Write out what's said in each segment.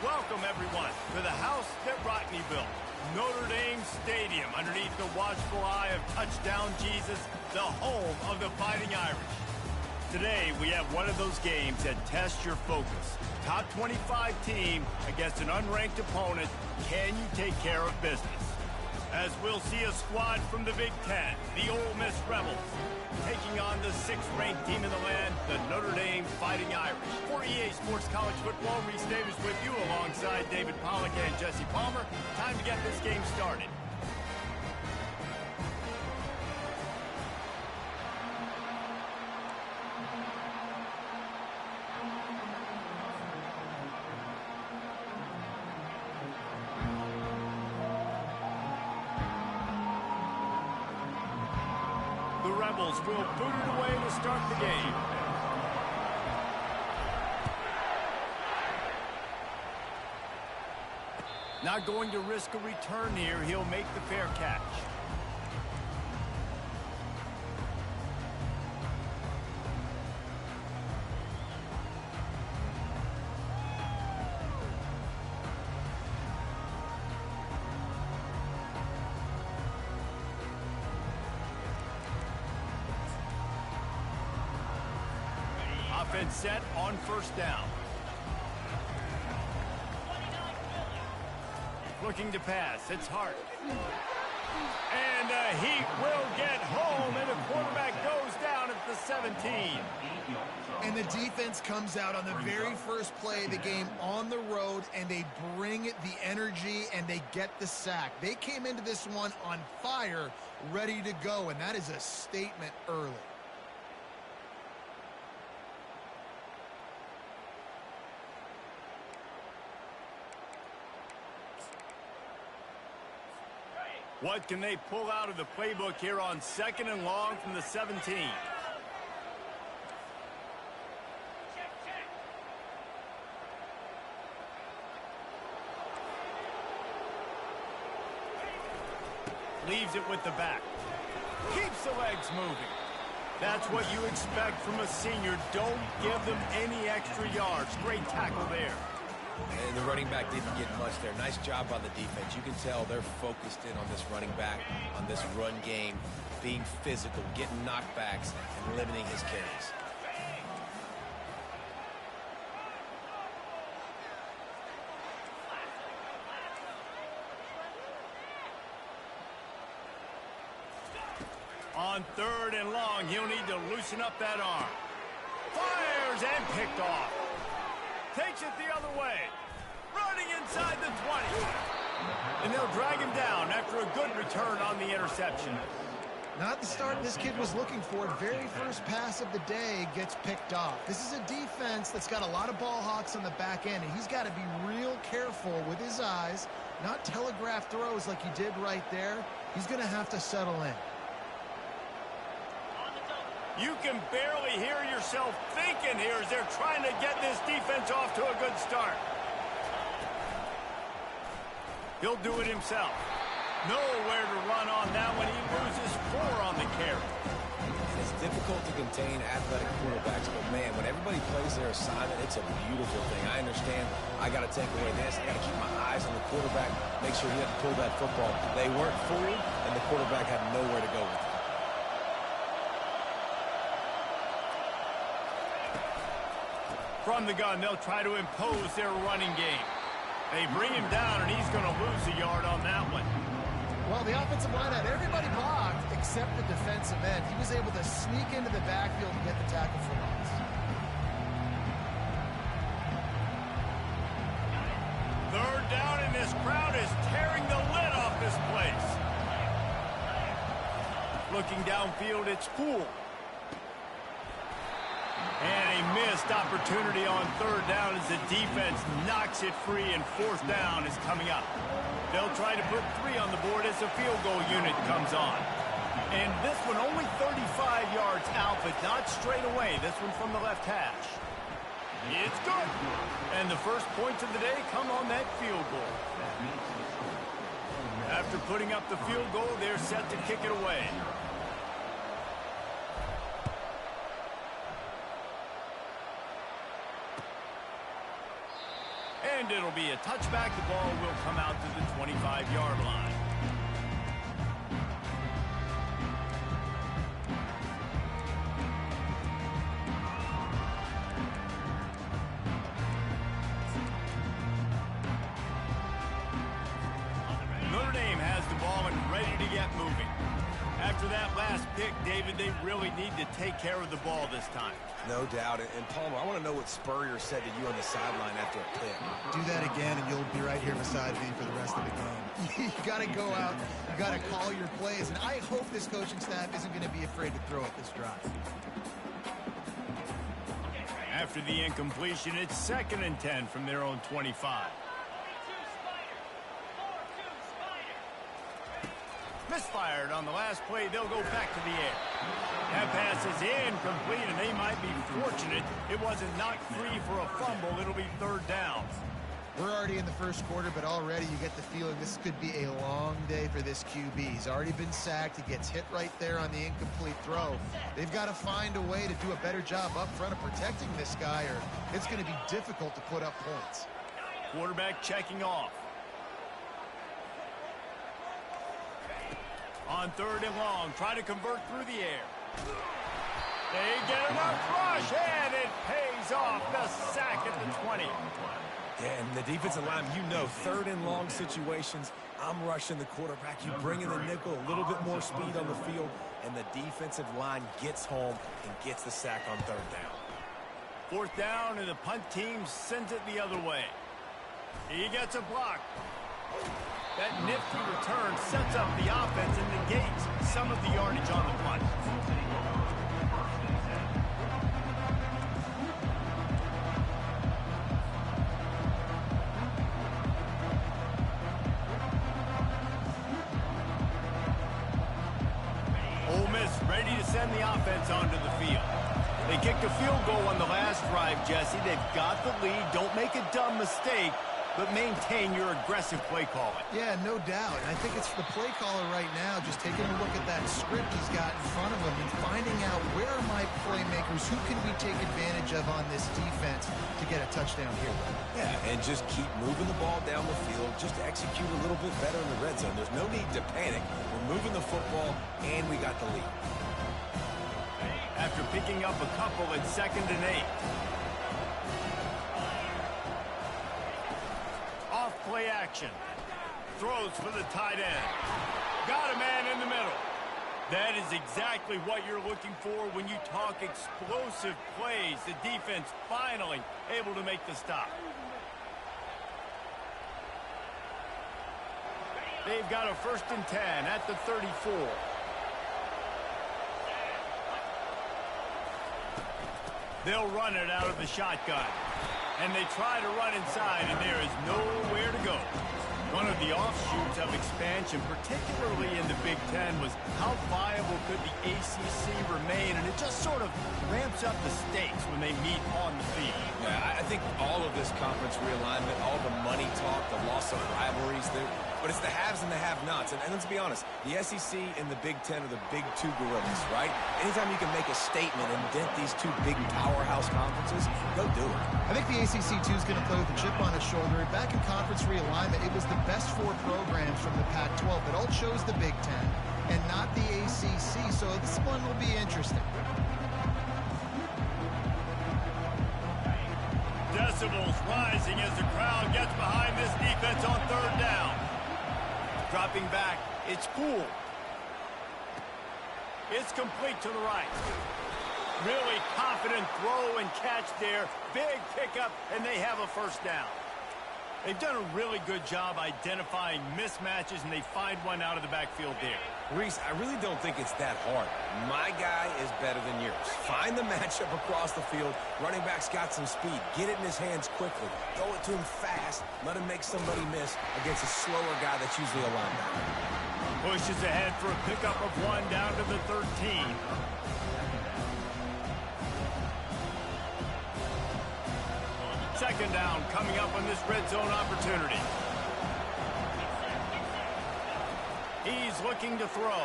Welcome, everyone, to the house that Rockney built. Notre Dame Stadium, underneath the watchful eye of Touchdown Jesus, the home of the Fighting Irish. Today, we have one of those games that tests your focus. Top 25 team against an unranked opponent. Can you take care of business? As we'll see a squad from the Big Ten, the Ole Miss Rebels, taking on the 6th-ranked team in the land, the Notre Dame Fighting Irish. For EA Sports College Football, Reese Davis with you alongside David Pollack and Jesse Palmer. Time to get this game started. The Rebels will boot it away to start the game. Not going to risk a return here. He'll make the fair catch. Offense set on first down. Looking to pass. It's Hart. And he will get home, and the quarterback goes down at the 17. And the defense comes out on the very first play of the game on the road, and they bring the energy, and they get the sack. They came into this one on fire, ready to go, and that is a statement early. What can they pull out of the playbook here on 2nd and long from the 17? Leaves it with the back. Keeps the legs moving. That's what you expect from a senior. Don't give them any extra yards. Great tackle there. And the running back didn't get much there. Nice job on the defense. You can tell they're focused in on this running back, on this run game, being physical, getting knockbacks, and limiting his carries. On 3rd and long, he'll need to loosen up that arm. Fires and picked off. Takes it the other way. Running inside the 20. And they'll drag him down after a good return on the interception. Not the start this kid was looking for. Very first pass of the day gets picked off. This is a defense that's got a lot of ball hawks on the back end, and he's got to be real careful with his eyes, not telegraph throws like he did right there. He's going to have to settle in. You can barely hear yourself thinking here as they're trying to get this defense off to a good start. He'll do it himself. Nowhere to run on that one. He loses 4 on the carry. And it's difficult to contain athletic quarterbacks, but man, when everybody plays their assignment, it's a beautiful thing. I understand I got to take away this. I got to keep my eyes on the quarterback, make sure he doesn't pull that football. They weren't fooled, and the quarterback had nowhere to go with it. From the gun, they'll try to impose their running game. They bring him down, and he's going to lose a yard on that one. Well, the offensive line had everybody blocked except the defensive end. He was able to sneak into the backfield and get the tackle for loss. Third down, and this crowd is tearing the lid off this place. Looking downfield, it's Poole. And a missed opportunity on 3rd down as the defense knocks it free, and 4th down is coming up. They'll try to put 3 on the board as the field goal unit comes on. And this one only 35 yards out, but not straight away. This one from the left hash. It's good. And the first points of the day come on that field goal. After putting up the field goal, they're set to kick it away. And it'll be a touchback. The ball will come out to the 25-yard line. Notre Dame has the ball and ready to get moving. After that last pick, David, they really need to take care of the ball this time. No doubt. And Palmer, I want to know what Spurrier said to you on the sideline after a pick. Do that again, and you'll be right here beside me for the rest of the game. You got to go out. You got to call your plays. And I hope this coaching staff isn't going to be afraid to throw at this drive. After the incompletion, it's 2nd and 10 from their own 25. Misfired on the last play. They'll go back to the air. That pass is incomplete, and they might be fortunate it wasn't knocked free for a fumble. It'll be 3rd down. We're already in the first quarter, but already you get the feeling this could be a long day for this QB. He's already been sacked. He gets hit right there on the incomplete throw. They've got to find a way to do a better job up front of protecting this guy, or it's going to be difficult to put up points. Quarterback checking off. On 3rd and long, try to convert through the air. They get enough rush, and it pays off. The sack at the 20. Yeah, and the defensive line, you know, 3rd and long situations, I'm rushing the quarterback. You bring in the nickel, a little bit more speed on the field, and the defensive line gets home and gets the sack on 3rd down. 4th down, and the punt team sends it the other way. He gets a block. That nifty return sets up the offense and negates some of the yardage on the punt. Ole Miss ready to send the offense onto the field. They kicked a field goal on the last drive, Jesse. They've got the lead. Don't make a dumb mistake, but maintain your aggressive play calling. Yeah, no doubt. And I think it's the play caller right now just taking a look at that script he's got in front of him and finding out where are my playmakers, who can we take advantage of on this defense to get a touchdown here. Yeah, and just keep moving the ball down the field. Just execute a little bit better in the red zone. There's no need to panic. We're moving the football, and we got the lead. After picking up a couple at 2nd and 8. Play action. Throws for the tight end. Got a man in the middle. That is exactly what you're looking for when you talk explosive plays. The defense finally able to make the stop. They've got a 1st and 10 at the 34. They'll run it out of the shotgun. And they try to run inside, and there is nowhere to go. One of the offshoots of expansion, particularly in the Big Ten, was how viable could the ACC remain, and it just sort of ramps up the stakes when they meet on the field. Yeah, I think all of this conference realignment, all the money talk, the loss of rivalries, but it's the haves and the have-nots. And let's be honest, the SEC and the Big Ten are the big two gorillas, right? Anytime you can make a statement and dent these two big powerhouse conferences, go do it. I think the ACC, too, is going to play with a chip on its shoulder. Back in conference realignment, it was the best 4 programs from the Pac-12 that all chose the Big Ten and not the ACC, so this one will be interesting. Decibels rising as the crowd gets behind this defense on 3rd down. Dropping back, it's cool. It's complete to the right. Really confident throw and catch there. Big pickup, and they have a 1st down. They've done a really good job identifying mismatches, and they find one out of the backfield there. Reese, I really don't think it's that hard. My guy is better than yours. Find the matchup across the field. Running back's got some speed. Get it in his hands quickly. Throw it to him fast. Let him make somebody miss against a slower guy that's usually a linebacker. Pushes ahead for a pickup of 1 down to the 13. Second down coming up on this red zone opportunity. He's looking to throw.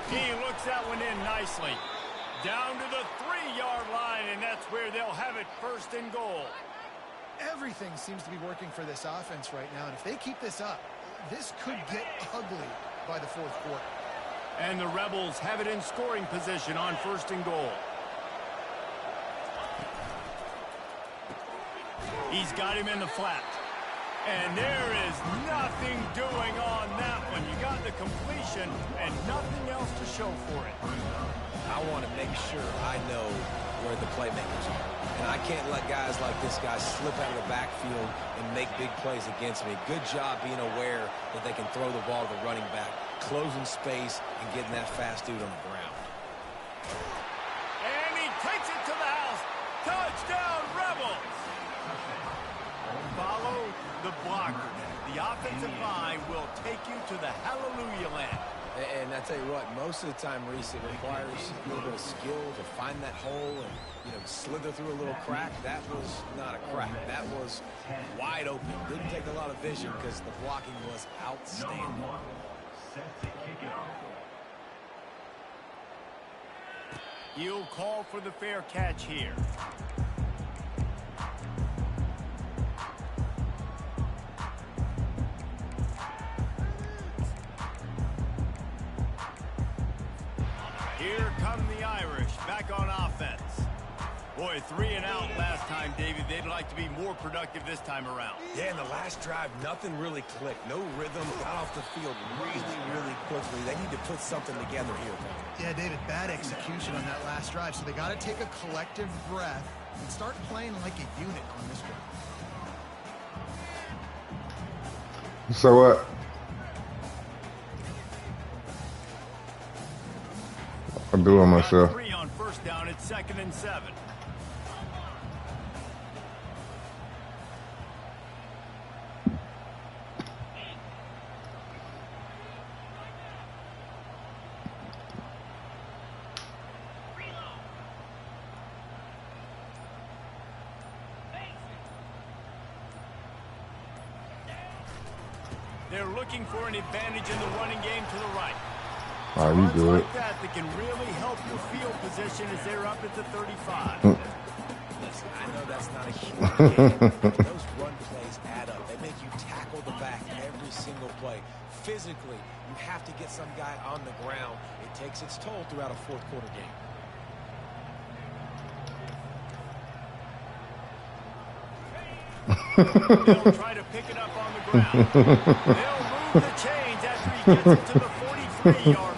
He looks that one in nicely. Down to the 3-yard line, and that's where they'll have it 1st and goal. Everything seems to be working for this offense right now, and if they keep this up, this could get ugly by the fourth quarter. And the Rebels have it in scoring position on 1st and goal. He's got him in the flat. And there is nothing doing on that one. You got the completion and nothing else to show for it. I want to make sure I know where the playmakers are. And I can't let guys like this guy slip out of the backfield and make big plays against me. Good job being aware that they can throw the ball to the running back, closing space, and getting that fast dude on the ground. And he takes it to the house. Touchdown, Rebels! Follow the blocker. The offensive line will take you to the hallelujah land. And I tell you what, most of the time, Reese, it requires a little bit of skill to find that hole and, slither through a little crack. That was not a crack. That was wide open. Didn't take a lot of vision because the blocking was outstanding. He'll call for the fair catch here. Here come the Irish back on offense. Boy, 3 and out last time, David. They'd like to be more productive this time around. Yeah, in the last drive, nothing really clicked. No rhythm, got off the field really quickly. They need to put something together here. Yeah, David, bad execution on that last drive. So they got to take a collective breath and start playing like a unit on this drive. So what? I'm doing myself. 3 on 1st down. It's 2nd and 7. They're looking for an advantage in the running game to the right. Oh, you good. Like that can really help your field position as they're up at the 35. Listen, I know that's not a huge game, but those run plays add up. They make you tackle the back every single play. Physically, you have to get some guy on the ground. It takes its toll throughout a fourth quarter game. They'll try to pick it up on the ground. They'll move the chains after he gets it to the 43-yard line.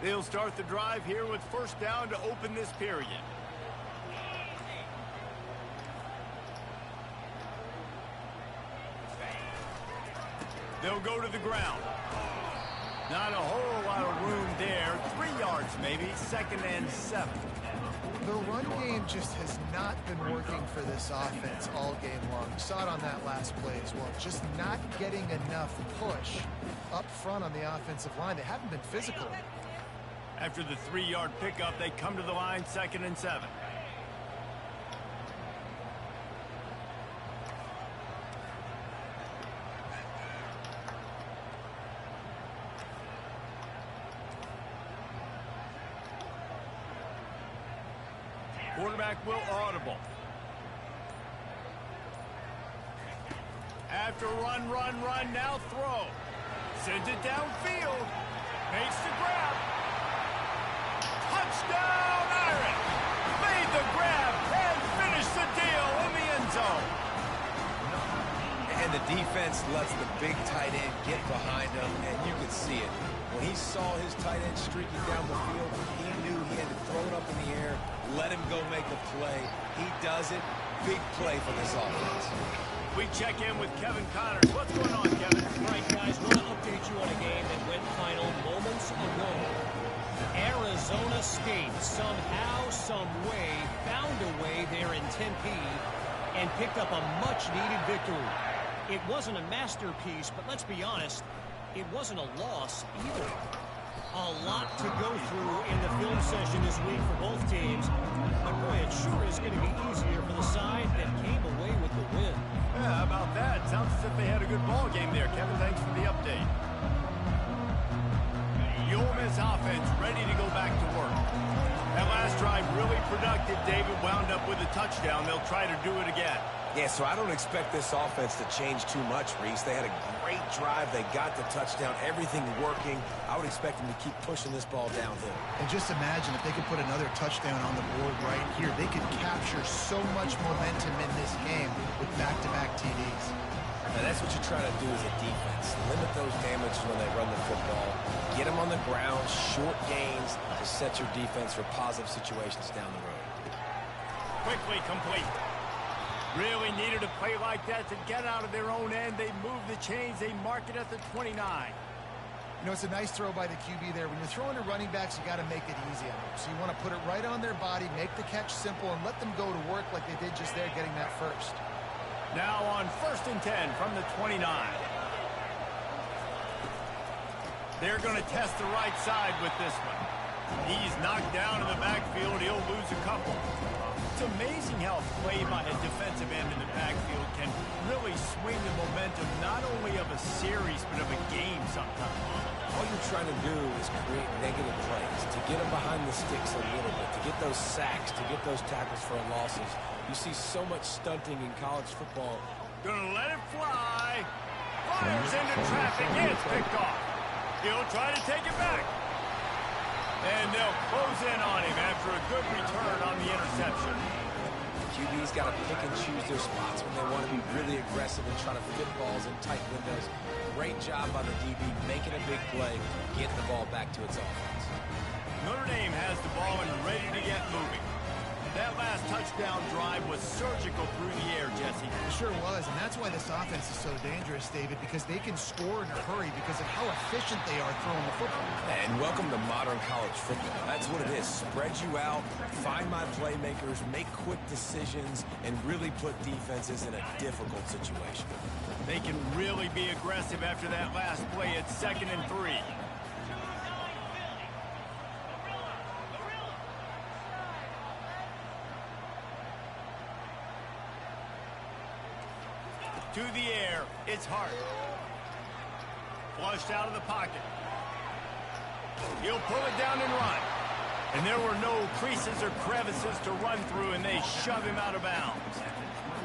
They'll start the drive here with 1st down to open this period. They'll go to the ground. Not a whole lot of room there. 3 yards maybe. 2nd and 7. The run game just has not been working for this offense all game long. You saw it on that last play as well. Just not getting enough push up front on the offensive line. They haven't been physical. After the 3-yard pickup, they come to the line, 2nd and 7. Quarterback will audible. After run, now throw. Sends it downfield. Makes the grab. Touchdown, Irish! Made the grab and finished the deal in the end zone. And the defense lets the big tight end get behind him, and you could see it. When he saw his tight end streaking down the field, he knew he had to throw it up in the air, let him go make a play. He does it. Big play for this offense. We check in with Kevin Connors. What's going on, Kevin? All right, guys, want to update you on a game that went final moments ago. Arizona State somehow, some way, found a way there in Tempe and picked up a much-needed victory. It wasn't a masterpiece, but let's be honest, it wasn't a loss either. A lot to go through in the film session this week for both teams. But boy, it sure is going to be easier for the side that came away with the win. Yeah, how about that? Sounds as if they had a good ball game there. Kevin, thanks for the update. The Ole Miss offense ready to go back to work. That last drive really productive. David wound up with a touchdown. They'll try to do it again. Yeah, so I don't expect this offense to change too much, Reese. They had a great drive. They got the touchdown. Everything working. I would expect them to keep pushing this ball downhill. And just imagine if they could put another touchdown on the board right here. They could capture so much momentum in this game with back-to-back TDs. Now, that's what you try to do as a defense. Limit those damages when they run the football. Get them on the ground, short gains to set your defense for positive situations down the road. Quickly complete. Really needed a play like that to get out of their own end. They move the chains. They mark it at the 29. You know, it's a nice throw by the QB there. When you're throwing to running backs, you got to make it easy on them. So you want to put it right on their body, make the catch simple, and let them go to work like they did just there, getting that first. Now on 1st and 10 from the 29. They're going to test the right side with this one. He's knocked down in the backfield. He'll lose a couple. It's amazing how a play by a defensive end in the backfield can really swing the momentum not only of a series but of a game sometimes. All you're trying to do is create negative plays, to get them behind the sticks a little bit, to get those sacks, to get those tackles for losses. You see so much stunting in college football. Gonna let it fly. Fires into traffic. It's picked off. He'll try to take it back. And they'll close in on him after a good return on the interception. QB's got to pick and choose their spots when they want to be really aggressive and try to fit balls in tight windows. Great job by the DB making a big play, getting the ball back to its offense. Notre Dame has the ball and ready to get moving. That last touchdown drive was surgical through the air, Jesse. It sure was, and that's why this offense is so dangerous, David, because they can score in a hurry because of how efficient they are throwing the football. And welcome to modern college football. That's what it is. Spread you out, find my playmakers, make quick decisions, and really put defenses in a difficult situation. They can really be aggressive after that last play. It's 2nd and 3. To the air, it's Hart. Flushed out of the pocket. He'll pull it down and run. And there were no creases or crevices to run through, and they shove him out of bounds.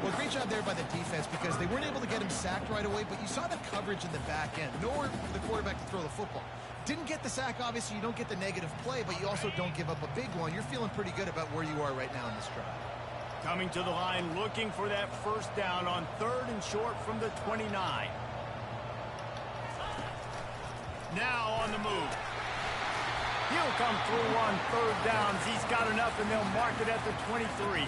Well, great job there by the defense because they weren't able to get him sacked right away, but you saw the coverage in the back end. Nowhere for the quarterback to throw the football. Didn't get the sack, obviously. You don't get the negative play, but you also don't give up a big one. You're feeling pretty good about where you are right now in this drive. Coming to the line, looking for that first down on 3rd and short from the 29. Now on the move. He'll come through on 3rd downs. He's got enough, and they'll mark it at the 23.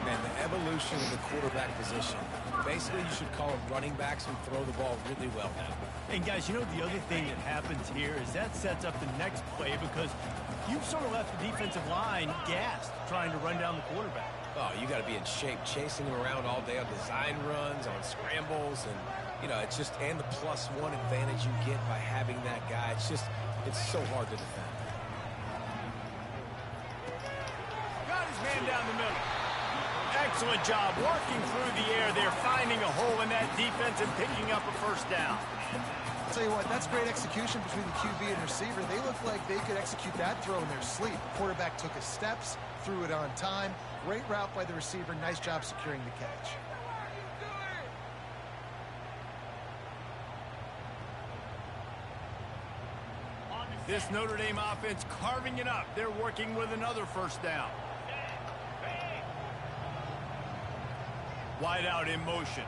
Man, the evolution of the quarterback position. Basically, you should call them running backs who throw the ball really well now. And guys, you know the other thing that happens here is that sets up the next play because you've sort of left the defensive line gassed trying to run down the quarterback. Oh, you got to be in shape, chasing him around all day on design runs, on scrambles, and, you know, it's just, and the +1 advantage you get by having that guy. It's so hard to defend. Got his man down the middle. Excellent job working through the air there, finding a hole in that defense and picking up a first down. I'll tell you what, that's great execution between the QB and receiver. They look like they could execute that throw in their sleep. Quarterback took his steps, threw it on time. Great route by the receiver. Nice job securing the catch. This Notre Dame offense carving it up. They're working with another first down. Wide out in motion.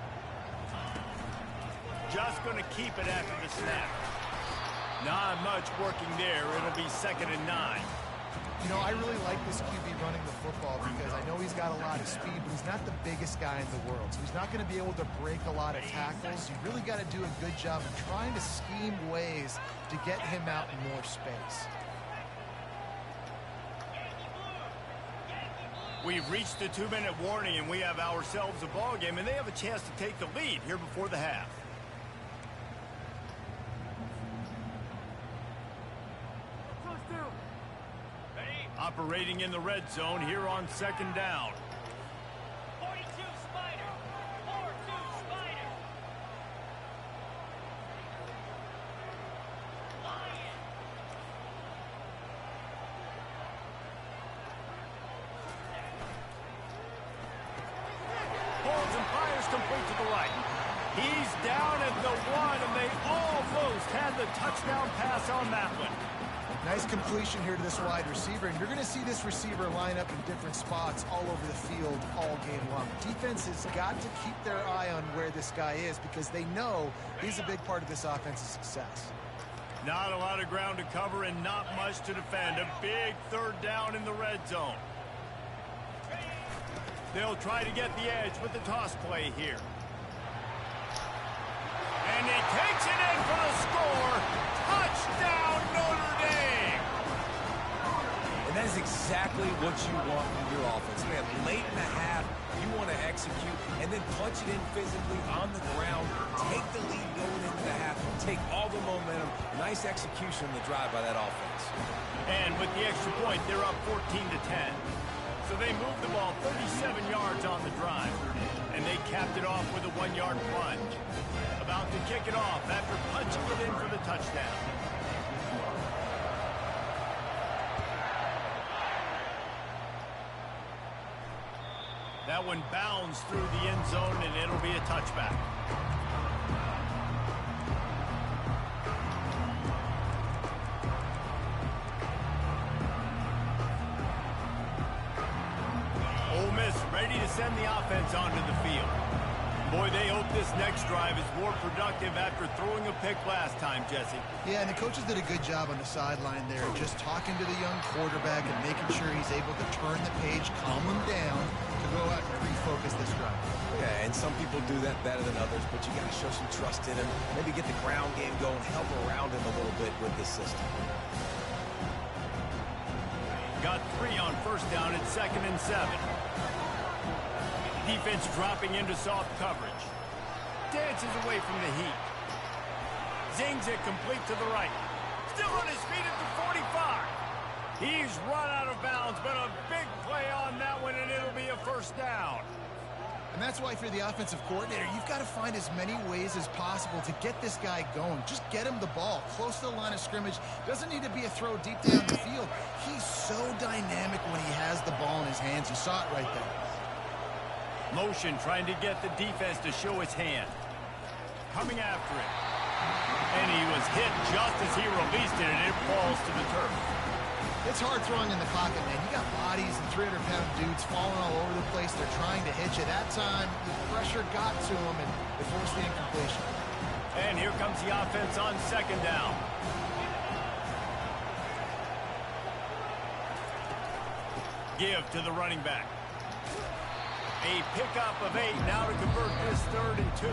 Just going to keep it after the snap. Not much working there. It'll be 2nd and 9. You know, I really like this QB running the football because I know he's got a lot of speed, but he's not the biggest guy in the world. So he's not going to be able to break a lot of tackles. You really got to do a good job of trying to scheme ways to get him out in more space. We've reached the 2-minute warning, and we have ourselves a ball game, and they have a chance to take the lead here before the half. Operating in the red zone here on second down. 42 Spider. 4-2 Spider. Lion. Holds and fires complete to the right. He's down at the 1, and they almost had the touchdown pass on that one. Nice completion here to this wide receiver, and you're going to see this receiver line up in different spots all over the field all game long. Defense has got to keep their eye on where this guy is because they know he's a big part of this offense's success. Not a lot of ground to cover and not much to defend. A big third down in the red zone. They'll try to get the edge with the toss play here. And he takes it in for the score. Touchdown, Notre Dame! And that is exactly what you want from your offense. Man, late in the half, you want to execute and then punch it in physically on the ground. Take the lead going into the half. Take all the momentum. Nice execution on the drive by that offense. And with the extra point, they're up 14-10. So they moved the ball 37 yards on the drive. And they capped it off with a 1-yard plunge. About to kick it off after punching it in for the touchdown. That one bounds through the end zone, and it'll be a touchback. Ole Miss ready to send the offense onto the field. Boy, they hope this next drive is more productive after throwing a pick last time, Jesse. Yeah, and the coaches did a good job on the sideline there, just talking to the young quarterback and making sure he's able to turn the page, calm him down, to go out and refocus this drive. Yeah, and some people do that better than others, but you got to show some trust in him. Maybe get the ground game going, help around him a little bit with this system. Got 3 on first down at 2nd and 7. Defense dropping into soft coverage. Dances away from the heat. Zings it complete to the right. Still on his feet at the 45. He's run out of bounds, but a big play on that one, and it'll be a first down. And that's why, if you're the offensive coordinator, you've got to find as many ways as possible to get this guy going. Just get him the ball close to the line of scrimmage. Doesn't need to be a throw deep down the field. He's so dynamic when he has the ball in his hands. You saw it right there. Motion trying to get the defense to show his hand. Coming after it. And he was hit just as he released it, and it falls to the turf. It's hard throwing in the pocket, man. You got bodies and 300-pound dudes falling all over the place. They're trying to hit you. That time, the pressure got to him, and they forced the incompletion. And here comes the offense on second down. Give to the running back. A pickup of 8 now to convert this 3rd and 2.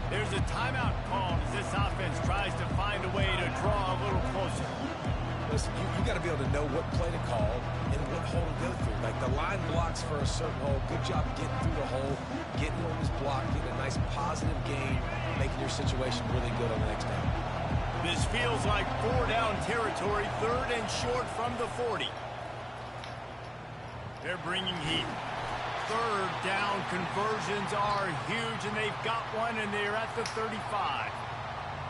There's a timeout called as this offense tries to find a way to draw a little closer. Listen, you got to be able to know what play to call and what hole to go through. Like the line blocks for a certain hole. Good job getting through the hole, getting on this block, getting a nice positive gain, making your situation really good on the next down. This feels like 4-down territory, 3rd and short from the 40. They're bringing heat. 3rd down conversions are huge, and they've got one, and they're at the 35.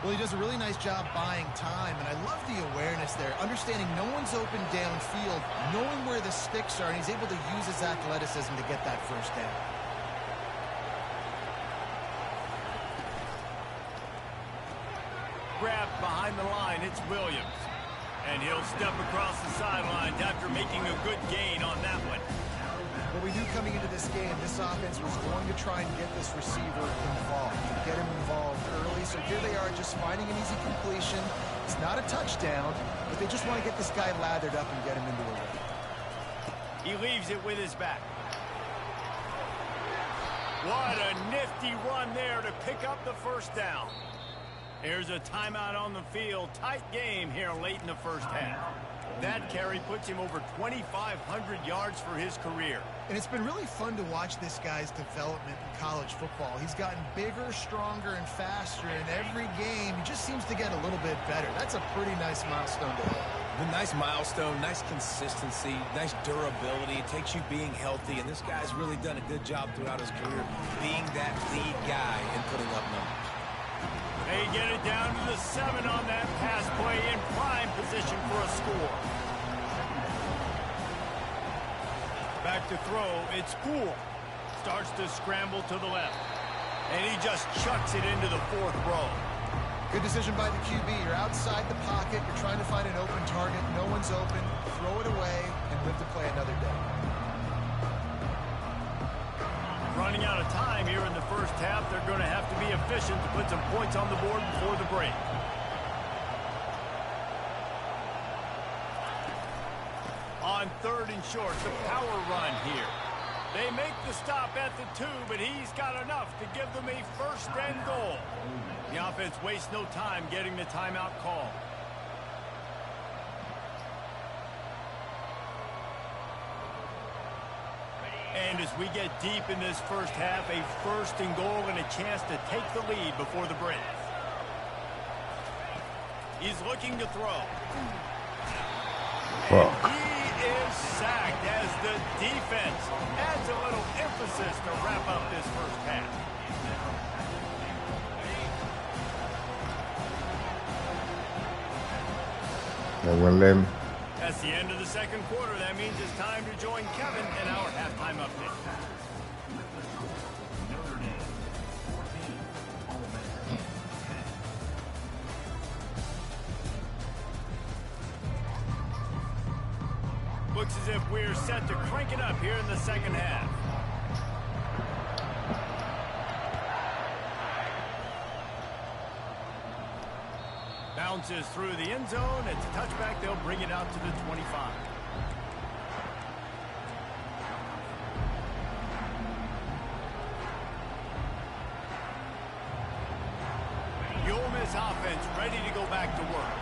Well, he does a really nice job buying time, and I love the awareness there, understanding no one's open downfield, knowing where the sticks are, and he's able to use his athleticism to get that first down. Grabbed behind the line, it's Williams. And he'll step across the sidelines after making a good gain on that one. But we knew coming into this game, this offense was going to try and get this receiver involved, get him involved early. So here they are just finding an easy completion. It's not a touchdown, but they just want to get this guy lathered up and get him into a rhythm. He leaves it with his back. What a nifty run there to pick up the first down. Here's a timeout on the field. Tight game here late in the first half. That carry puts him over 2,500 yards for his career. And it's been really fun to watch this guy's development in college football. He's gotten bigger, stronger, and faster in every game. He just seems to get a little bit better. That's a pretty nice milestone to hit. Nice milestone, nice consistency, nice durability. It takes you being healthy, and this guy's really done a good job throughout his career being that lead guy and putting up numbers. They get it down to the 7 on that pass play in prime position for a score. Back to throw, it's Poole. Starts to scramble to the left. And he just chucks it into the 4th row. Good decision by the QB. You're outside the pocket. You're trying to find an open target. No one's open. Throw it away and live to play another day. Running out of time here in the first half. They're going to have to be efficient to put some points on the board before the break. On 3rd and short, the power run here. They make the stop at the 2, but he's got enough to give them a 1st and goal. The offense wastes no time getting the timeout call. And as we get deep in this first half, a 1st and goal and a chance to take the lead before the break. He's looking to throw. And he is sacked as the defense adds a little emphasis to wrap up this first half. That's the end of the 2nd quarter. That means it's time to join Kevin in our halftime update. Looks as if we're set to crank it up here in the 2nd half. Bounces through the end zone. It's a touchback. They'll bring it out to the 25. The Ole Miss offense ready to go back to work.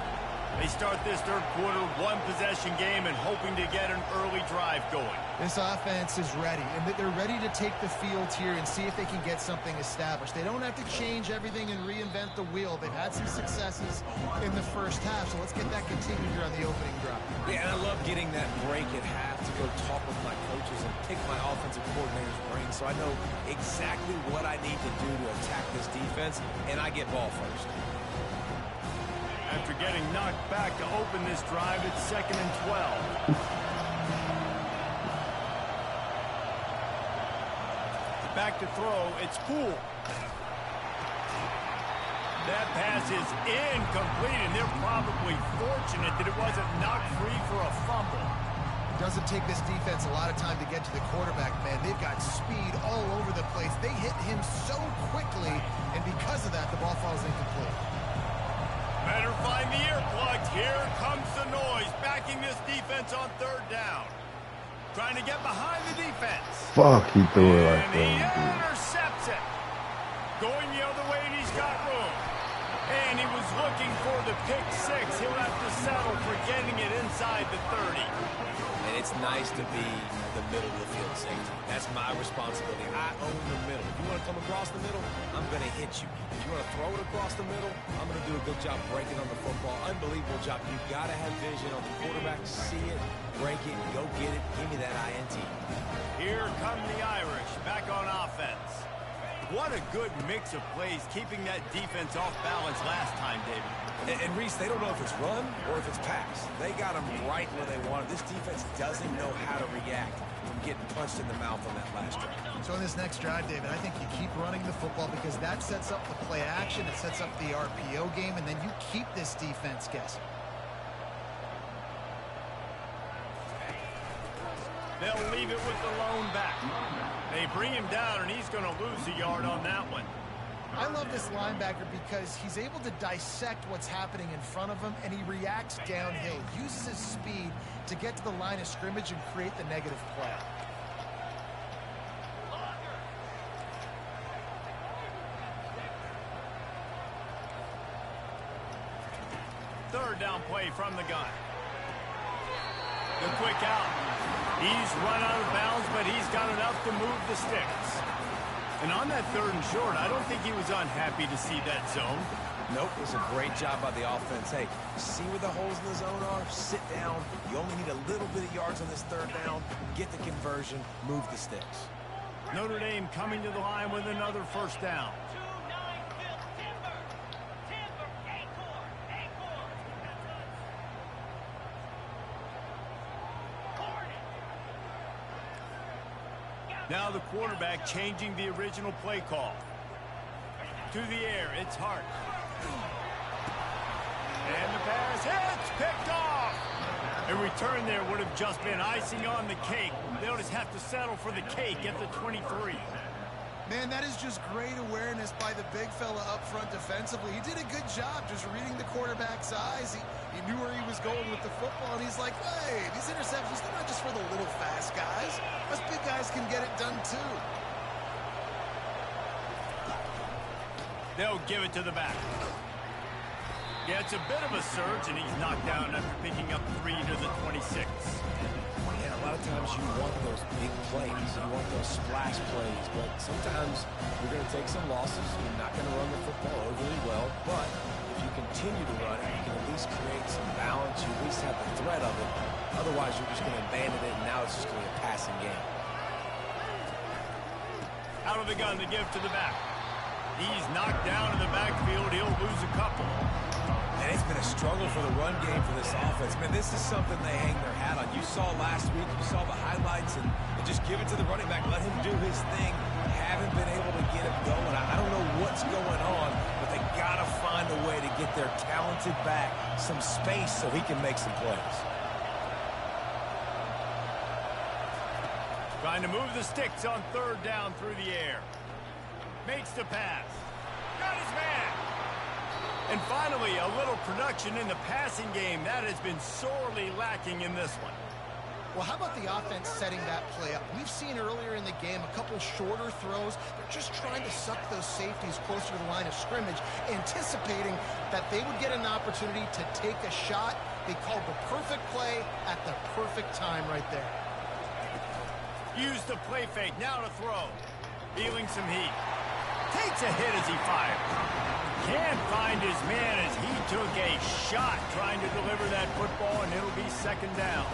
They start this 3rd quarter, 1-possession game and hoping to get an early drive going. This offense is ready, and they're ready to take the field here and see if they can get something established. They don't have to change everything and reinvent the wheel. They've had some successes in the first half, so let's get that continued here on the opening drive. Yeah, and I love getting that break at half to go talk with my coaches and pick my offensive coordinator's brain so I know exactly what I need to do to attack this defense, and I get ball first. After getting knocked back to open this drive, it's 2nd and 12. Back to throw, it's Poole. That pass is incomplete, and they're probably fortunate that it wasn't knocked free for a fumble. It doesn't take this defense a lot of time to get to the quarterback, man. They've got speed all over the place. They hit him so quickly, and because of that, the ball falls incomplete. Better find the earplugs. Here comes the noise, backing this defense on 3rd down. Trying to get behind the defense. Fuck, he threw it like And he that. intercepts it. Going the other way, and he's got room. And he was looking for the pick 6. He'll have to settle for getting it inside the 30. And it's nice to be the middle of the field safety. That's my responsibility. I own the middle. If you want to come across the middle, I'm going to hit you. If you want to throw it across the middle, I'm going to do a good job breaking on the football. Unbelievable job. You've got to have vision on the quarterback. See it, break it, go get it. Give me that INT. Here come the Irish back on offense. What a good mix of plays, keeping that defense off balance last time, David. And Reese, they don't know if it's run or if it's pass. They got them right where they want it. This defense doesn't know how to react from getting punched in the mouth on that last drive. So in this next drive, David, I think you keep running the football because that sets up the play action, it sets up the RPO game, and then you keep this defense guessing. They'll leave it with the lone back. They bring him down, and he's going to lose a yard on that one. I love this linebacker because he's able to dissect what's happening in front of him, and he reacts downhill, uses his speed to get to the line of scrimmage and create the negative play. Third down play from the gun. The quick out. He's run out of bounds, but he's got enough to move the sticks. And on that 3rd and short, I don't think he was unhappy to see that zone. Nope, it was a great job by the offense. Hey, see where the holes in the zone are? Sit down. You only need a little bit of yards on this third down. Get the conversion. Move the sticks. Notre Dame coming to the line with another first down. Now the quarterback changing the original play call. To the air, it's Hart. And the pass hits, picked off. A return there would have just been icing on the cake. They'll just have to settle for the cake at the 23. Man, that is just great awareness by the big fella up front defensively. He did a good job just reading the quarterback's eyes. He knew where he was going with the football, and he's like, hey, these interceptions, they're not just for the little fast guys. Us big guys can get it done too. They'll give it to the back. Yeah, it's a bit of a surge, and he's knocked down after picking up 3 to the 26. Yeah, a lot of times you want those big plays. You want those splash plays, but sometimes you're going to take some losses. You're not going to run the football overly well, but if you continue to run it, you can at least create some balance. You at least have the threat of it. Otherwise, you're just going to abandon it, and now it's just going to be a passing game. Out of the gun, the give to the back. He's knocked down in the backfield. He'll lose a couple. And it's been a struggle for the run game for this offense. Man, this is something they hang their hat on. You saw last week, you saw the highlights, and just give it to the running back. Let him do his thing. Haven't been able to get him going. I don't know what's going on, but they got to find a way to get their talented back some space so he can make some plays. Trying to move the sticks on third down through the air. Makes the pass. Got his man. And finally, a little production in the passing game. That has been sorely lacking in this one. Well, how about the offense setting that play up? We've seen earlier in the game a couple shorter throws. They're just trying to suck those safeties closer to the line of scrimmage, anticipating that they would get an opportunity to take a shot. They called the perfect play at the perfect time right there. Use the play fake. Now to throw. Feeling some heat. Takes a hit as he fires. Can't find his man as he took a shot trying to deliver that football, and it'll be second down.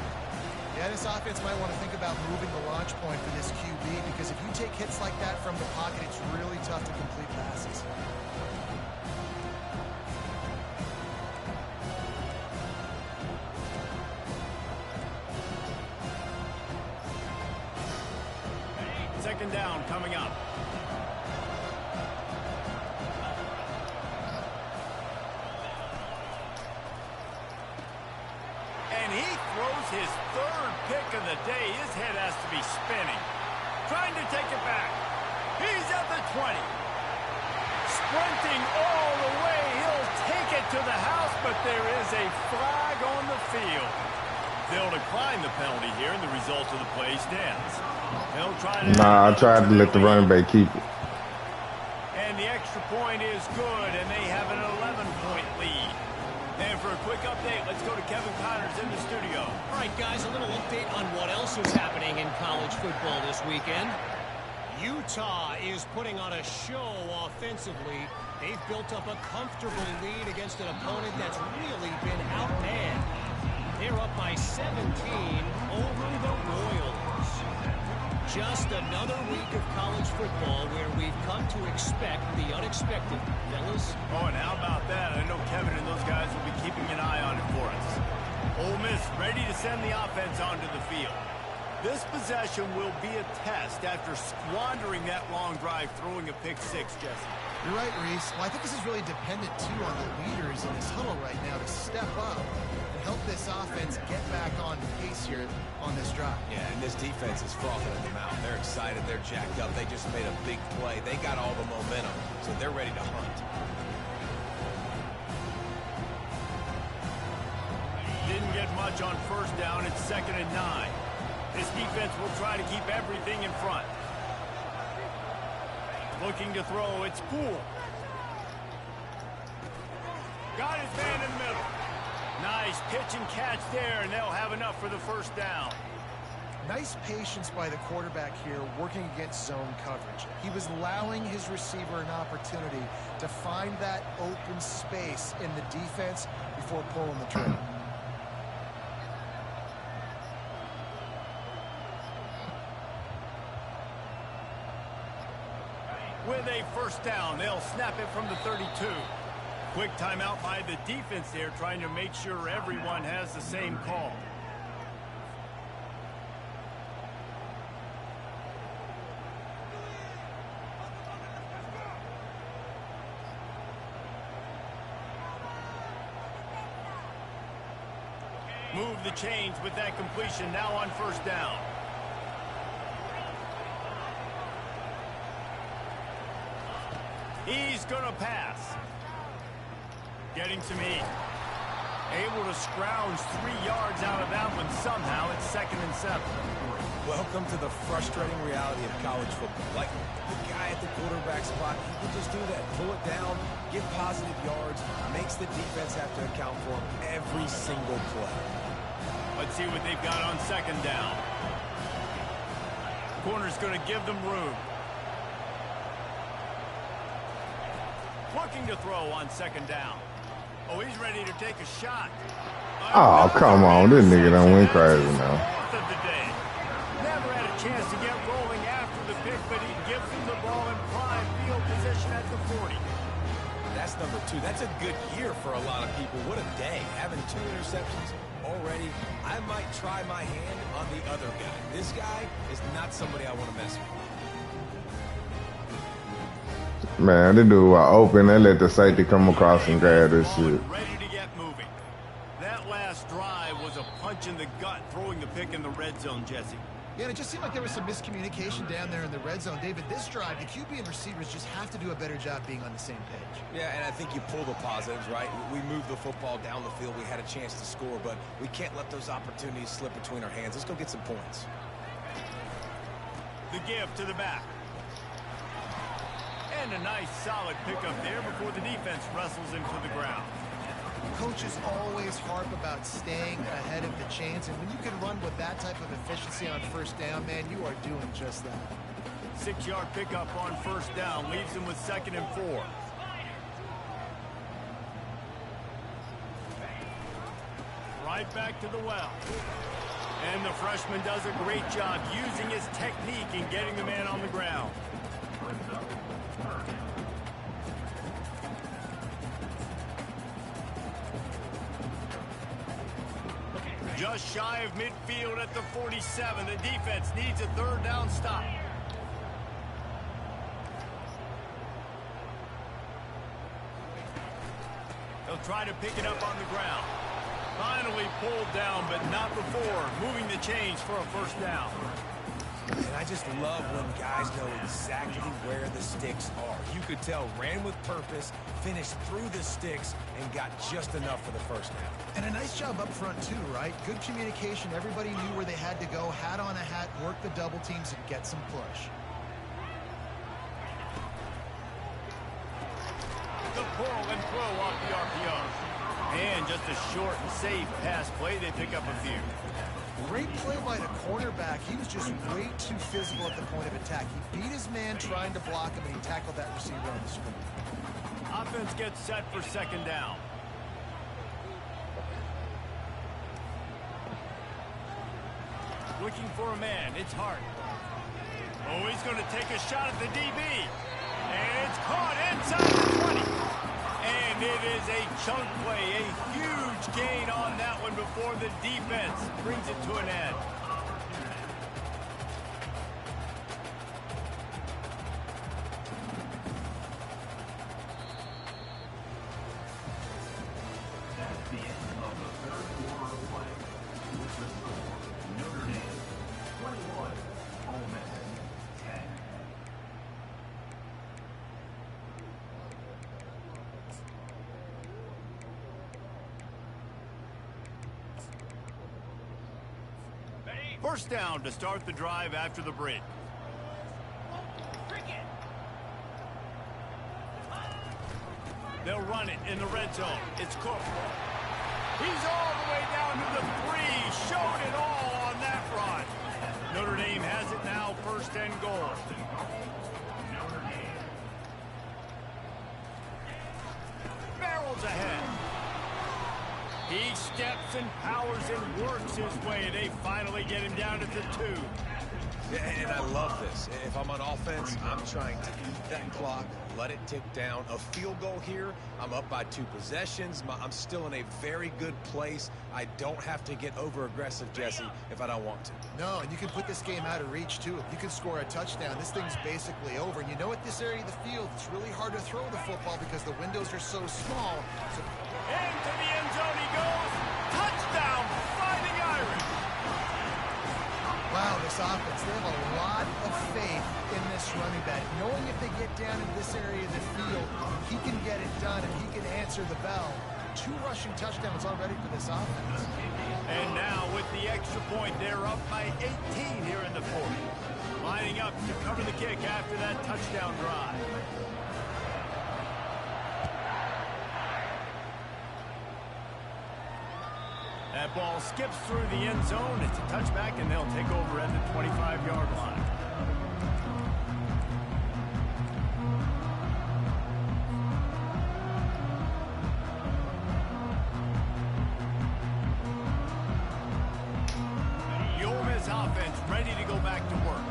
Yeah, this offense might want to think about moving the launch point for this QB, because if you take hits like that from the pocket, it's really tough to complete passes. Second down coming up. And he throws his third pick of the day. His head has to be spinning. Trying to take it back. He's at the 20. Sprinting all the way. He'll take it to the house, but there is a flag on the field. They'll decline the penalty here, and the result of the play stands. They'll try to... Nah, I tried to let the running back keep it. And the extra point is good, and they have an 11-point lead. And for a quick update, let's go to Kevin Connors in the studio. All right, guys, a little update on what else is happening in college football this weekend. Utah is putting on a show offensively. They've built up a comfortable lead against an opponent that's really been outmanned. They're up by 17 over the Royals. Just another week of college football where we've come to expect the unexpected, fellas. Oh, and how about that? I know Kevin and those guys will be keeping an eye on it for us. Ole Miss ready to send the offense onto the field. This possession will be a test after squandering that long drive, throwing a pick six, Jesse. You're right, Reese. Well, I think this is really dependent, too, on the leaders in this huddle right now to step up and help this offense get back on pace here on this drive. Yeah, and this defense is frothing at the mouth. They're excited. They're jacked up. They just made a big play. They got all the momentum, so they're ready to hunt. Didn't get much on first down. It's 2nd and 9. This defense will try to keep everything in front. Looking to throw, it's Poole. Got his man in the middle. Nice pitch and catch there, and they'll have enough for the first down. Nice patience by the quarterback here working against zone coverage. He was allowing his receiver an opportunity to find that open space in the defense before pulling the trigger. With a first down, they'll snap it from the 32. Quick timeout by the defense there, trying to make sure everyone has the same call. Move the chains with that completion now on first down. He's going to pass. Getting some heat. Able to scrounge 3 yards out of that one somehow. It's 2nd and 7. Welcome to the frustrating reality of college football. Like, the guy at the quarterback spot, he can just do that. Pull it down, get positive yards, makes the defense have to account for him every single play. Let's see what they've got on 2nd down. Corner's going to give them room. Looking to throw on 2nd down. Oh, he's ready to take a shot. Oh, come on. This nigga done went crazy now. Fourth of the day. Never had a chance to get rolling after the pick, but he gives him the ball in prime field position at the 40. That's number 2. That's a good year for a lot of people. What a day. Having 2 interceptions already. I might try my hand on the other guy. This guy is not somebody I want to mess with. Man, this dude was open. They let the safety come across and grab this shit. Ready to get moving. That last drive was a punch in the gut, throwing the pick in the red zone, Jesse. Yeah, and it just seemed like there was some miscommunication down there in the red zone. David, this drive, the QB and receivers just have to do a better job being on the same page. Yeah, and I think you pull the positives, right? We moved the football down the field. We had a chance to score, but we can't let those opportunities slip between our hands. Let's go get some points. The give to the back. And a nice solid pickup there before the defense wrestles him to the ground. Coaches always harp about staying ahead of the chains, and when you can run with that type of efficiency on first down, man, you are doing just that. 6-yard pickup on first down leaves him with 2nd and 4. Right back to the well. And the freshman does a great job using his technique and getting the man on the ground. Just shy of midfield at the 47. The defense needs a 3rd down stop. They'll try to pick it up on the ground. Finally pulled down, but not before moving the chains for a first down. And I just love when guys know exactly where the sticks are. You could tell, ran with purpose, finished through the sticks, and got just enough for the first down. And a nice job up front, too, right? Good communication. Everybody knew where they had to go, hat on a hat, work the double teams, and get some push. The pull and throw off the RPO. And just a short and safe pass play. They pick up a few. Great play by the cornerback. He was just way too physical at the point of attack. He beat his man trying to block him, and he tackled that receiver on the screen. Offense gets set for 2nd down. Looking for a man. It's Hart. Oh, he's going to take a shot at the DB. And it's caught inside the 20. And it is a chunk play, a huge gain on that one before the defense brings it to an end. That's the end of the 3rd quarter of play. With the score, Notre Dame 21, Ole Miss 10. First down to start the drive after the break. They'll run it in the red zone. It's Cook. He's all the way down to the 3. Showed it all on that run. steps and powers and works his way. They finally get him down to the 2. And I love this. If I'm on offense, I'm trying to eat that clock, let it tick down. A field goal here, I'm up by 2 possessions. I'm still in a very good place. I don't have to get over-aggressive, Jesse, if I don't want to. No, and you can put this game out of reach, too. If you can score a touchdown, this thing's basically over. And you know, at this area of the field, it's really hard to throw the football because the windows are so small. So... Into the end zone he goes. Touchdown, Fighting Irish. Wow, this offense, they have a lot of faith in this running back. Knowing if they get down in this area of the field, he can get it done and he can answer the bell. 2 rushing touchdowns already for this offense. And now with the extra point, they're up by 18 here in the 4th. Lining up to cover the kick after that touchdown drive. That ball skips through the end zone. It's a touchback, and they'll take over at the 25-yard line. The Ole Miss offense ready to go back to work.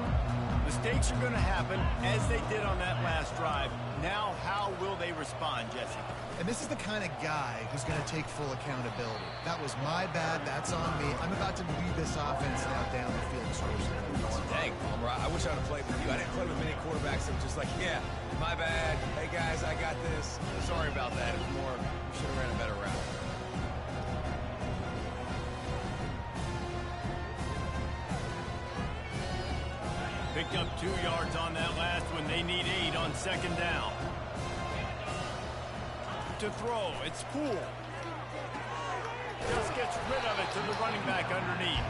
Mistakes are going to happen, as they did on that last drive. Now, how will they respond, Jesse? And this is the kind of guy who's going to take full accountability. That was my bad. That's on me. I'm about to lead this offense now down the field. Dang, Palmer, I wish I would have played with you. I didn't play with many quarterbacks that were just like, yeah, my bad. Hey, guys, I got this. Sorry about that. It was more, should have ran a better route. Picked up 2 yards on that last one. They need 8 on 2nd down. To throw, it's Poole. Just gets rid of it to the running back underneath.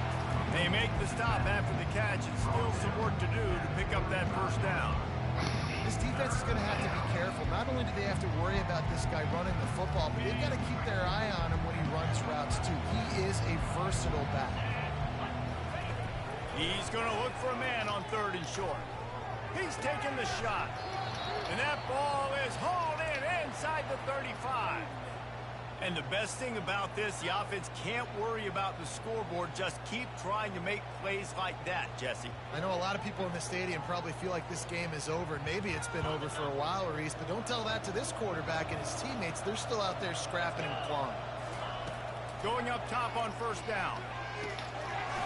They make the stop after the catch, and still some work to do to pick up that 1st down. This defense is going to have to be careful. Not only do they have to worry about this guy running the football, but they've got to keep their eye on him when he runs routes too. He is a versatile back. He's going to look for a man on 3rd and short. He's taking the shot. And that ball is hauled in inside the 35. And the best thing about this, the offense can't worry about the scoreboard. Just keep trying to make plays like that, Jesse. I know a lot of people in the stadium probably feel like this game is over, and maybe it's been over for a while, Reese, but don't tell that to this quarterback and his teammates. They're still out there scrapping and clawing. Going up top on 1st down.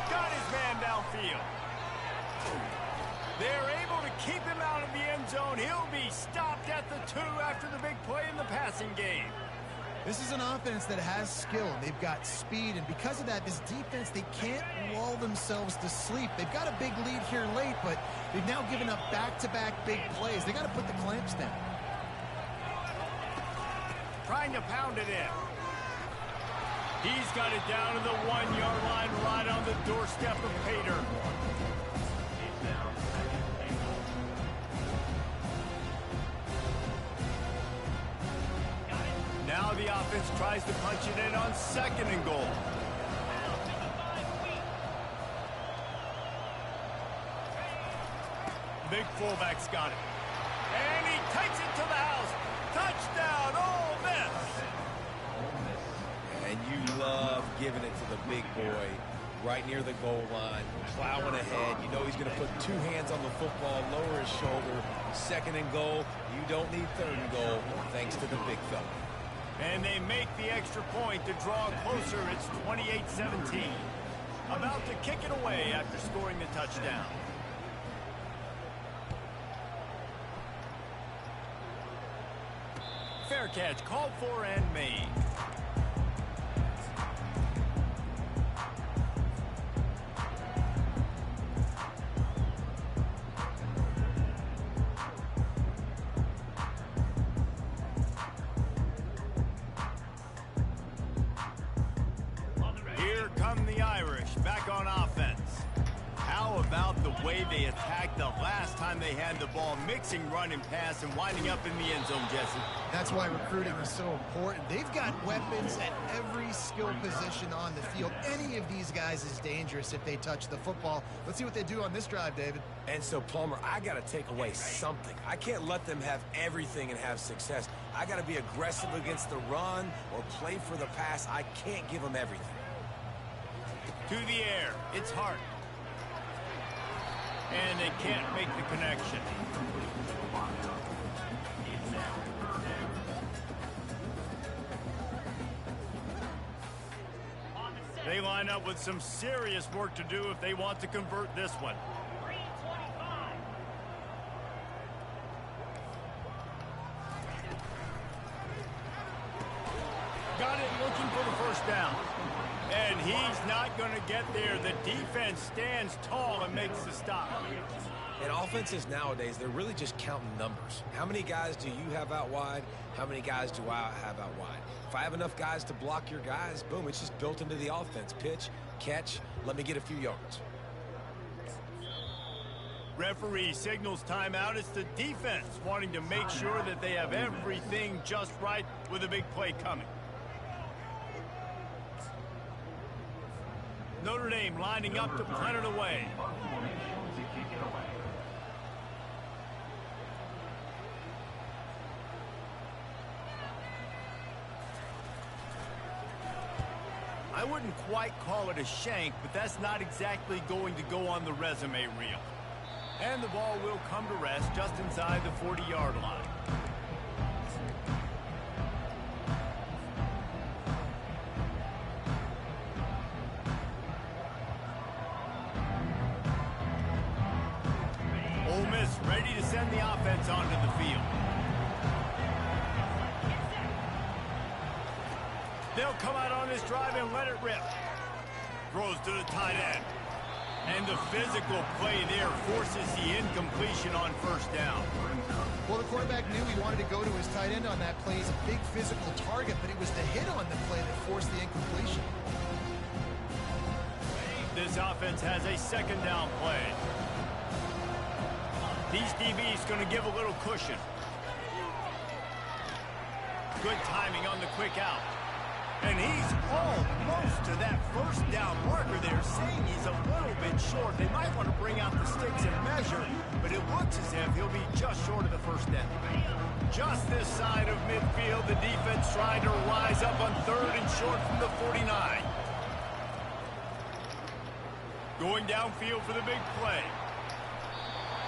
Got his man downfield. They're able to keep him out of the end zone. He'll be stopped at the 2 after the big play in the passing game. This is an offense that has skill. They've got speed, and because of that, this defense, they can't lull themselves to sleep. They've got a big lead here late, but they've now given up back-to-back big plays. They got to put the clamps down. Trying to pound it in. He's got it down to the 1-yard line, right on the doorstep of Pater. Now the offense tries to punch it in on 2nd and goal. Big fullback's got it. And he takes it to the house. Touchdown, Ole Miss. And you love giving it to the big boy right near the goal line, plowing ahead. You know he's going to put 2 hands on the football, lower his shoulder. 2nd and goal. You don't need 3rd and goal, thanks to the big fella. And they make the extra point to draw closer. It's 28-17. About to kick it away after scoring the touchdown. Fair catch called for and made. Here come the Irish back on offense. How about the way they attacked the last time they had the ball, mixing run and pass and winding up in the end zone, Jesse. That's why recruiting is so important. They've got weapons at every skill position on the field. Any of these guys is dangerous if they touch the football. Let's see what they do on this drive, David. And so, Palmer, I got to take away something. I can't let them have everything and have success. I got to be aggressive against the run or play for the pass. I can't give them everything. To the air. It's Hart. And they can't make the connection. They line up with some serious work to do if they want to convert this one. Got it looking for the first down. And he's not going to get there. The defense stands tall and makes the stop. And offenses nowadays, they're really just counting numbers. How many guys do you have out wide? How many guys do I have out wide? If I have enough guys to block your guys, boom, it's just built into the offense. Pitch, catch, let me get a few yards. Referee signals timeout. It's the defense wanting to make sure that they have everything just right with a big play coming. Notre Dame lining up to punt it away. I wouldn't quite call it a shank, but that's not exactly going to go on the resume reel. And the ball will come to rest just inside the 40-yard line. Ole Miss ready to send the offense onto the field. They'll come out on this drive and let it rip. Throws to the tight end. And the physical play there forces the incompletion on first down. Well, the quarterback knew he wanted to go to his tight end on that play. He's a big physical target, but it was the hit on the play that forced the incompletion. This offense has a second down play. These DBs going to give a little cushion. Good timing on the quick out. And he's almost to that first down marker there, saying he's a little bit short. They might want to bring out the sticks and measure, but it looks as if he'll be just short of the first down. Just this side of midfield, the defense trying to rise up on third and short from the 49. Going downfield for the big play.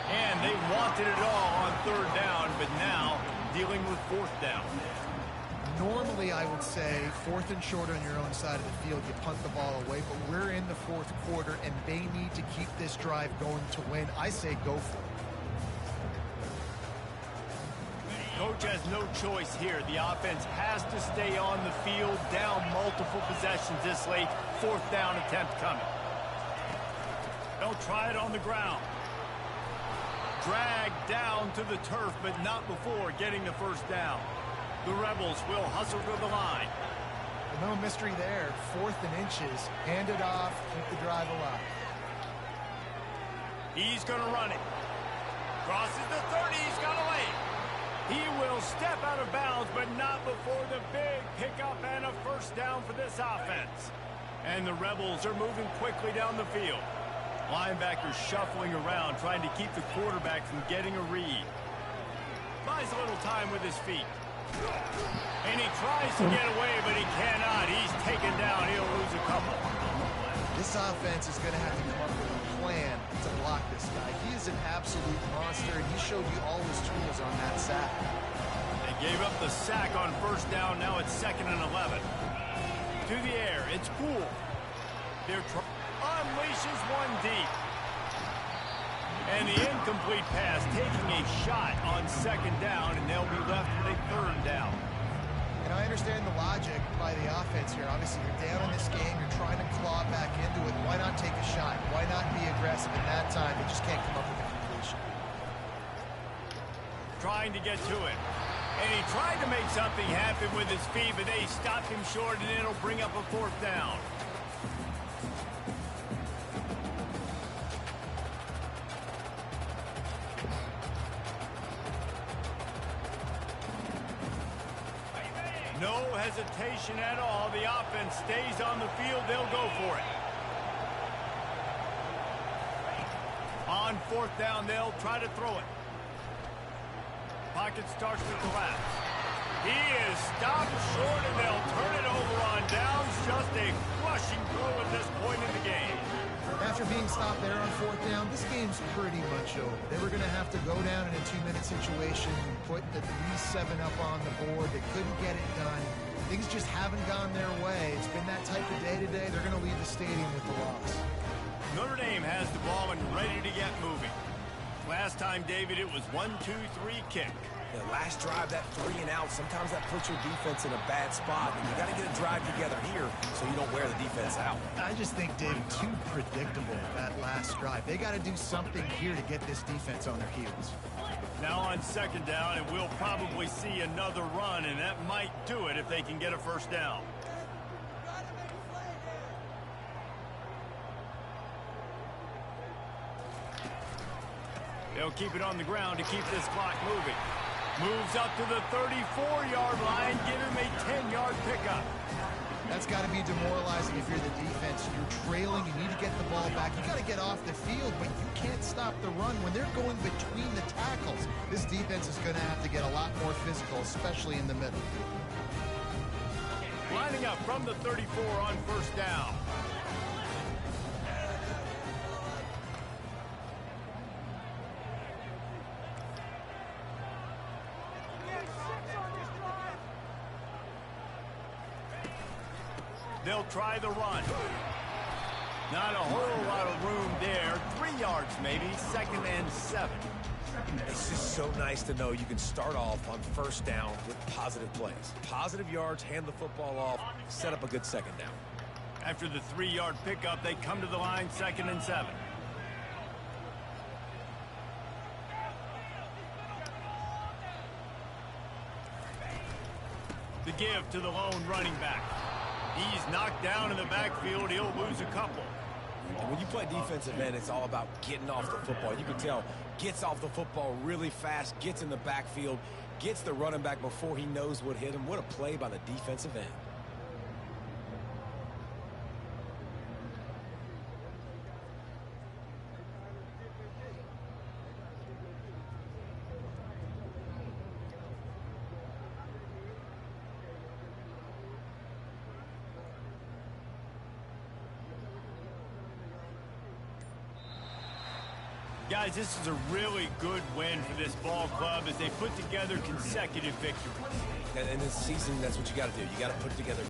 And they wanted it all on third down, but now dealing with fourth down. Normally, I would say fourth and short on your own side of the field, you punt the ball away, but we're in the fourth quarter, and they need to keep this drive going to win. I say go for it. Coach has no choice here. The offense has to stay on the field, down multiple possessions this late. Fourth down attempt coming. They'll try it on the ground. Dragged down to the turf, but not before getting the first down. The Rebels will hustle to the line. No mystery there. Fourth and inches. Hand it off. Keep the drive alive. He's going to run it. Crosses the 30. He's got away. He will step out of bounds, but not before the big pickup and a first down for this offense. And the Rebels are moving quickly down the field. Linebackers shuffling around, trying to keep the quarterback from getting a read. Buys a little time with his feet. And he tries to get away, but he cannot. He's taken down. He'll lose a couple. This offense is going to have to come up with a plan to block this guy. He is an absolute monster, and he showed you all his tools on that sack. They gave up the sack on first down. Now it's 2nd and 11. To the air. It's Poole. They're unleashes one deep. And the incomplete pass taking a shot on 2nd down, and they'll be left with a 3rd down. And I understand the logic by the offense here. Obviously, you're down in this game. You're trying to claw back into it. Why not take a shot? Why not be aggressive in that time? They just can't come up with a completion. Trying to get to it. And he tried to make something happen with his feet, but they stopped him short, and it'll bring up a 4th down. no hesitation at all. The offense stays on the field. They'll go for it. On fourth down, they'll try to throw it. Pocket starts to collapse. He is stopped short, and they'll turn it over on downs. Just a crushing blow at this point in the game. After being stopped there on fourth down, this game's pretty much over. They were going to have to go down in a 2-minute situation and put at least 7 up on the board. They couldn't get it done. Things just haven't gone their way. It's been that type of day today. They're going to leave the stadium with the loss. Notre Dame has the ball and ready to get moving. Last time, David, it was 1-2-3 kick. The last drive, that 3 and out, sometimes that puts your defense in a bad spot. And you got to get a drive together here so you don't wear the defense out. I just think, David, too predictable that last drive. They got to do something here to get this defense on their heels. Now on second down, and we'll probably see another run, and that might do it if they can get a first down. They'll keep it on the ground to keep this clock moving. Moves up to the 34-yard line. Give him a 10-yard pickup. That's got to be demoralizing if you're the defense. You're trailing. You need to get the ball back. You got to get off the field, but you can't stop the run when they're going between the tackles. This defense is going to have to get a lot more physical, especially in the middle. Lining up from the 34 on first down. They'll try the run. Not a whole lot of room there. 3 yards maybe, 2nd and 7. It's just so nice to know you can start off on first down with positive plays. Positive yards, hand the football off, set up a good second down. After the 3-yard pickup, they come to the line, 2nd and 7. The give to the lone running back. He's knocked down in the backfield. He'll lose a couple. And when you play defensive end, it's all about getting off the football. You can tell, gets off the football really fast, gets in the backfield, gets the running back before he knows what hit him. What a play by the defensive end. Guys, this is a really good win for this ball club as they put together consecutive victories. And in this season, that's what you got to do. You got to put together